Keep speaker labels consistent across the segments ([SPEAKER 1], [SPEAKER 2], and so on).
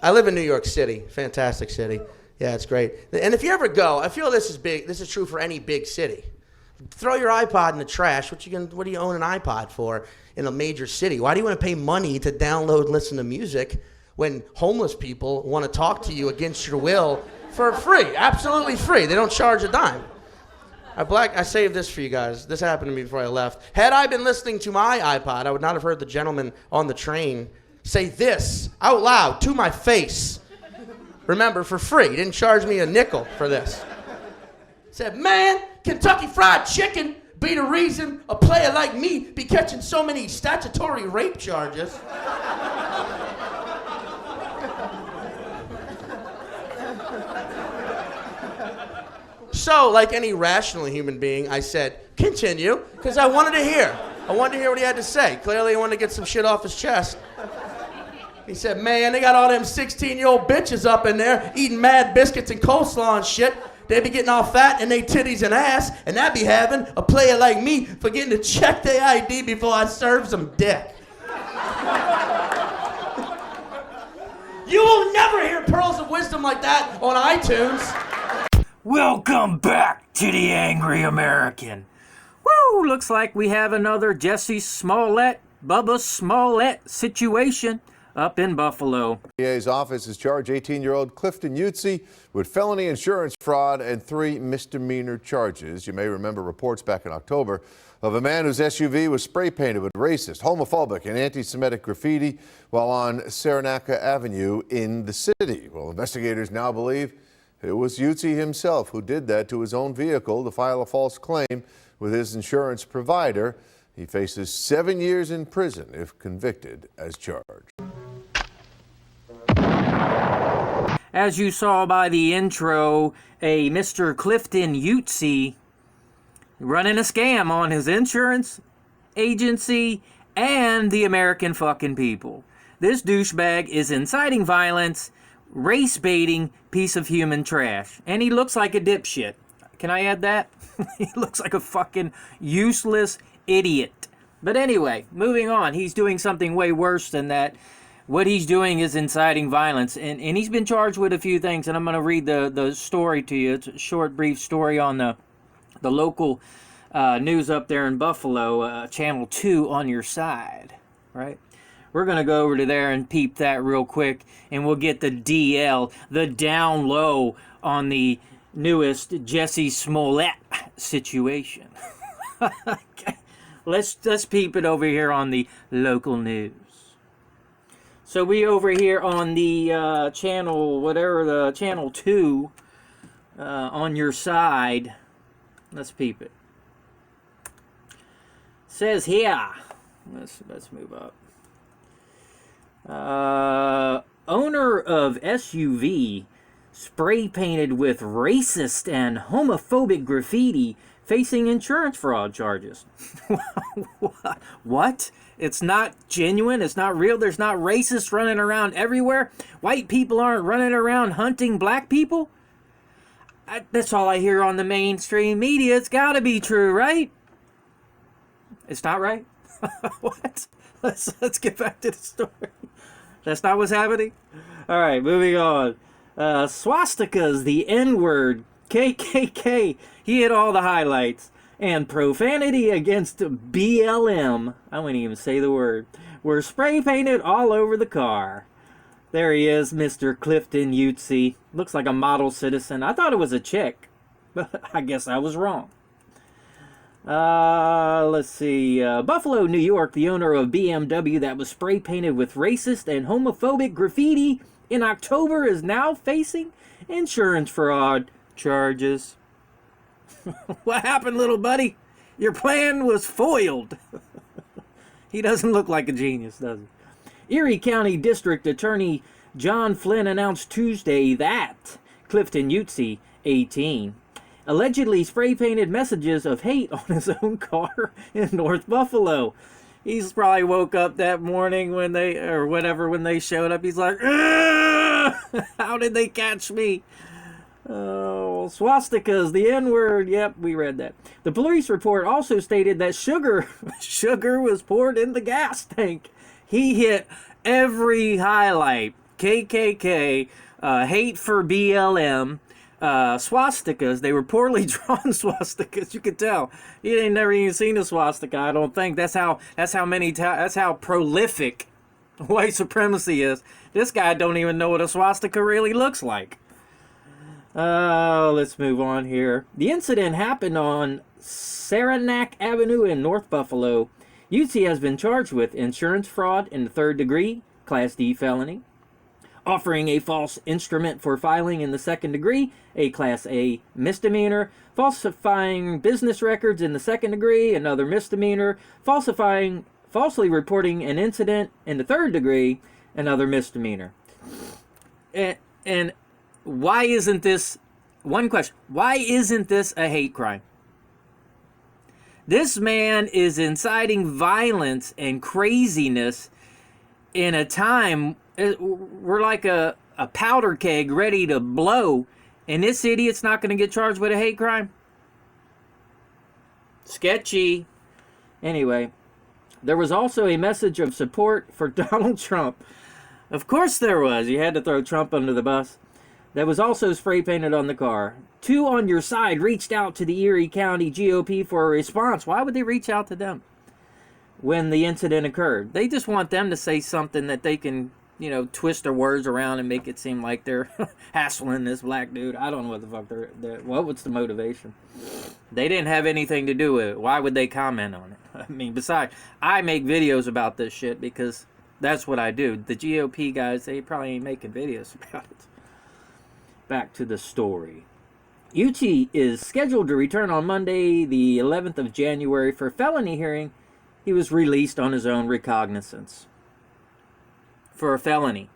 [SPEAKER 1] I live in New York City. Fantastic city. Yeah, it's great. And if you ever go, I feel this is big. This is true for any big city. Throw your iPod in the trash. What do you own an iPod for in a major city? Why do you want to pay money to download and listen to music when homeless people want to talk to you against your will for free? Absolutely free. They don't charge a dime. I saved this for you guys. This happened to me before I left. Had I been listening to my iPod, I would not have heard the gentleman on the train say this out loud to my face. Remember, for free. He didn't charge me a nickel for this. He said, man, Kentucky Fried Chicken be the reason a player like me be catching so many statutory rape charges. So, like any rational human being, I said, continue, because I wanted to hear. I wanted to hear what he had to say. Clearly, he wanted to get some shit off his chest. He said, man, they got all them 16-year-old bitches up in there eating mad biscuits and coleslaw and shit. They be getting all fat in they titties and ass, and I be having a player like me forgetting to check their ID before I serve some dick. You will never hear pearls of wisdom like that on iTunes.
[SPEAKER 2] Welcome back to the Angry American. Woo! Looks like we have another Jesse Smollett, Bubba Smollett situation up in Buffalo.
[SPEAKER 3] DA's office has charged 18-year-old Clifton Utsi with felony insurance fraud and 3 misdemeanor charges. You may remember reports back in October of a man whose SUV was spray painted with racist, homophobic, and anti-Semitic graffiti while on Saranaca Avenue in the city. Well, investigators now believe it was Utsi himself who did that to his own vehicle to file a false claim with his insurance provider. He faces 7 years in prison if convicted as charged.
[SPEAKER 2] As you saw by the intro, a Mr. Clifton Utsi running a scam on his insurance agency and the American fucking people. This douchebag is inciting violence, race baiting piece of human trash. And he looks like a dipshit. Can I add that? He looks like a fucking useless idiot. But anyway, moving on. He's doing something way worse than that. What he's doing is inciting violence. And he's been charged with a few things. And I'm going to read the story to you. It's a short, brief story on the local news up there in Buffalo. Channel 2 on your side. Right? We're going to go over to there and peep that real quick, and we'll get the DL, the down low on the newest Jesse Smollett situation. Okay. Let's peep it over here on the local news. So we over here on the channel, whatever, the channel 2 on your side. Let's peep it. Says here, let's move up. Owner of SUV spray painted with racist and homophobic graffiti facing insurance fraud charges. What? It's not genuine? It's not real? There's not racists running around everywhere? White people aren't running around hunting black people? That's all I hear on the mainstream media. It's gotta be true, right? It's not right? What? Let's get back to the story. That's not what's happening? All right, moving on. Swastikas, the N-word, KKK, he hit all the highlights. And profanity against BLM, I wouldn't even say the word, were spray painted all over the car. There he is, Mr. Clifton Utsi. Looks like a model citizen. I thought it was a chick, but I guess I was wrong. Let's see. Buffalo, New York, the owner of BMW that was spray painted with racist and homophobic graffiti in October is now facing insurance fraud charges. What happened, little buddy? Your plan was foiled. He doesn't look like a genius, does he? Erie County District Attorney John Flynn announced Tuesday that Clifton Utsi, 18, allegedly spray-painted messages of hate on his own car in North Buffalo. He's probably woke up that morning when they showed up. He's like, how did they catch me? Oh, swastikas, the N-word. Yep, we read that. The police report also stated that sugar was poured in the gas tank. He hit every highlight KKK, hate for BLM, swastikas. They were poorly drawn swastikas. You could tell he ain't never even seen a swastika. I don't think that's how prolific white supremacy is. This guy don't even know what a swastika really looks like. Let's move on here. The incident happened on Saranac Avenue in North Buffalo. Yutzi has been charged with insurance fraud in the 3rd degree, Class D felony, offering a false instrument for filing in the 2nd degree, a Class A misdemeanor, falsifying business records in the 2nd degree, another misdemeanor, falsely reporting an incident in the 3rd degree, another misdemeanor. And why isn't this, one question, why isn't this a hate crime? This man is inciting violence and craziness in a time, we're like a powder keg ready to blow, and this idiot's not going to get charged with a hate crime? Sketchy. Anyway, there was also a message of support for Donald Trump. Of course there was. You had to throw Trump under the bus. That was also spray painted on the car. 2 on Your Side reached out to the Erie County GOP for a response. Why would they reach out to them when the incident occurred? They just want them to say something that they can, twist their words around and make it seem like they're hassling this black dude. I don't know what the fuck what's the motivation? They didn't have anything to do with it. Why would they comment on it? I mean, besides, I make videos about this shit because that's what I do. The GOP guys, they probably ain't making videos about it. Back to the story. Yutzi is scheduled to return on Monday, the 11th of January, for a felony hearing. He was released on his own recognizance. For a felony.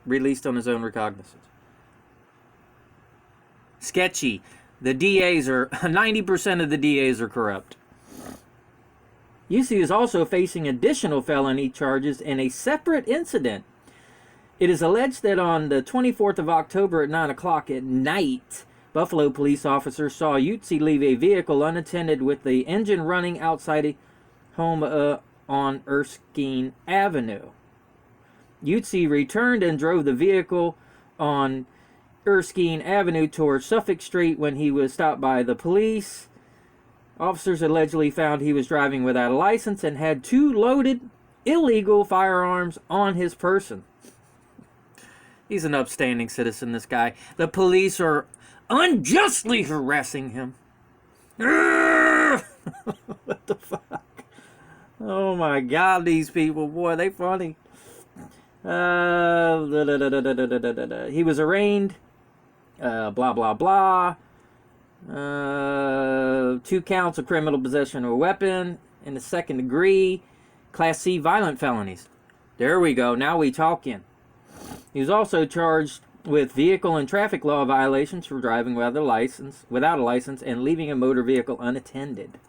[SPEAKER 2] Released on his own recognizance. Sketchy. The DAs are, 90% of the DAs are corrupt. Yutzi is also facing additional felony charges in a separate incident. It is alleged that on the 24th of October at 9 o'clock at night, Buffalo police officers saw Yutzi leave a vehicle unattended with the engine running outside a home on Erskine Avenue. Yutzi returned and drove the vehicle on Erskine Avenue towards Suffolk Street when he was stopped by the police. Officers allegedly found he was driving without a license and had 2 loaded illegal firearms on his person. He's an upstanding citizen, this guy. The police are unjustly harassing him. What the fuck? Oh my God, these people, boy, they funny. He was arraigned. Blah, blah, blah. 2 counts of criminal possession of a weapon in the 2nd degree. Class C violent felonies. There we go. Now we talking. He was also charged with vehicle and traffic law violations for driving without a license, and leaving a motor vehicle unattended.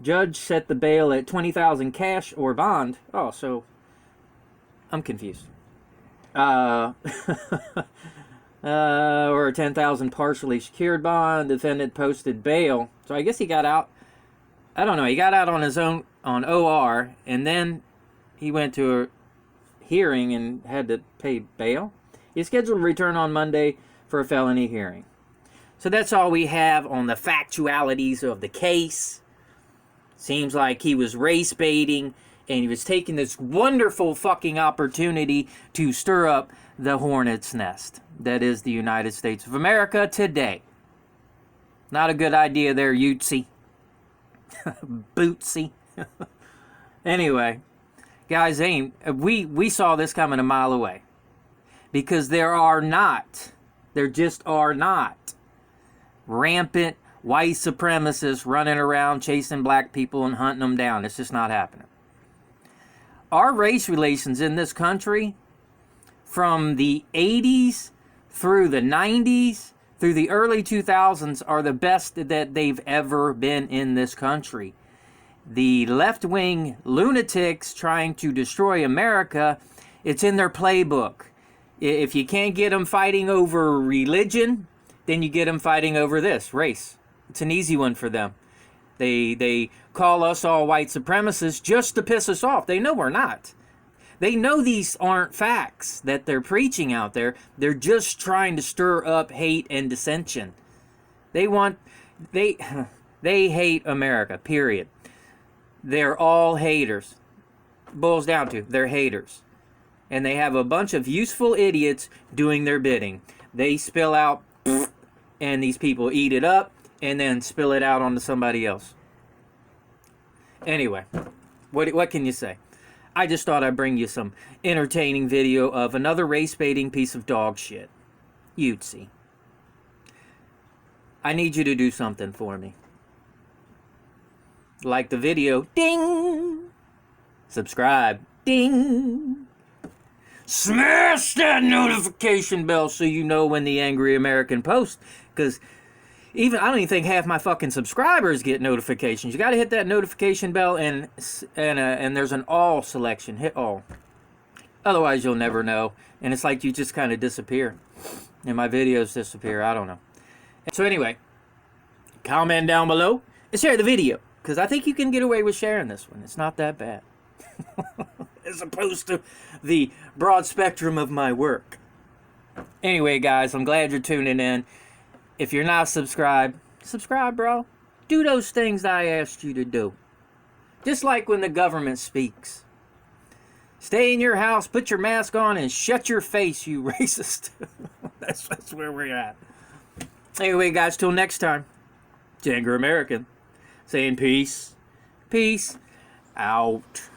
[SPEAKER 2] Judge set the bail at $20,000 cash or bond. Oh, so I'm confused. Or a $10,000 partially secured bond. Defendant posted bail. So I guess he got out. I don't know. He got out on his own on OR, and then he went to a hearing and had to pay bail. He's scheduled to return on Monday for a felony hearing. So that's all we have on the factualities of the case. Seems like he was race baiting, and he was taking this wonderful fucking opportunity to stir up the hornet's nest that is the United States of America today. Not a good idea there, Yutzi. Bootsy. Anyway, guys, we saw this coming a mile away. Because there just are not rampant white supremacists running around chasing black people and hunting them down. It's just not happening. Our race relations in this country, from the 80s through the 90s, through the early 2000s, are the best that they've ever been in this country. The left-wing lunatics trying to destroy America, it's in their playbook. If you can't get them fighting over religion, then you get them fighting over this, race. It's an easy one for them. They call us all white supremacists just to piss us off. They know we're not. They know these aren't facts that they're preaching out there. They're just trying to stir up hate and dissension. They hate America, period. They're all haters. Boils down to, they're haters. And they have a bunch of useful idiots doing their bidding. They spill out, and these people eat it up, and then spill it out onto somebody else. Anyway, what can you say? I just thought I'd bring you some entertaining video of another race-baiting piece of dog shit. You'd see. I need you to do something for me. Like the video, ding! Subscribe, ding! Smash that notification bell so you know when the Angry American posts, because I don't even think half my fucking subscribers get notifications. You got to hit that notification bell, and there's an all selection. Hit all. Otherwise, you'll never know. And it's like you just kind of disappear. And my videos disappear. I don't know. So anyway, comment down below and share the video. Because I think you can get away with sharing this one. It's not that bad. As opposed to the broad spectrum of my work. Anyway, guys, I'm glad you're tuning in. If you're not subscribed, subscribe, bro. Do those things I asked you to do. Just like when the government speaks. Stay in your house, put your mask on, and shut your face, you racist. That's where we're at. Anyway, guys, till next time. It's Angry American saying peace. Peace out.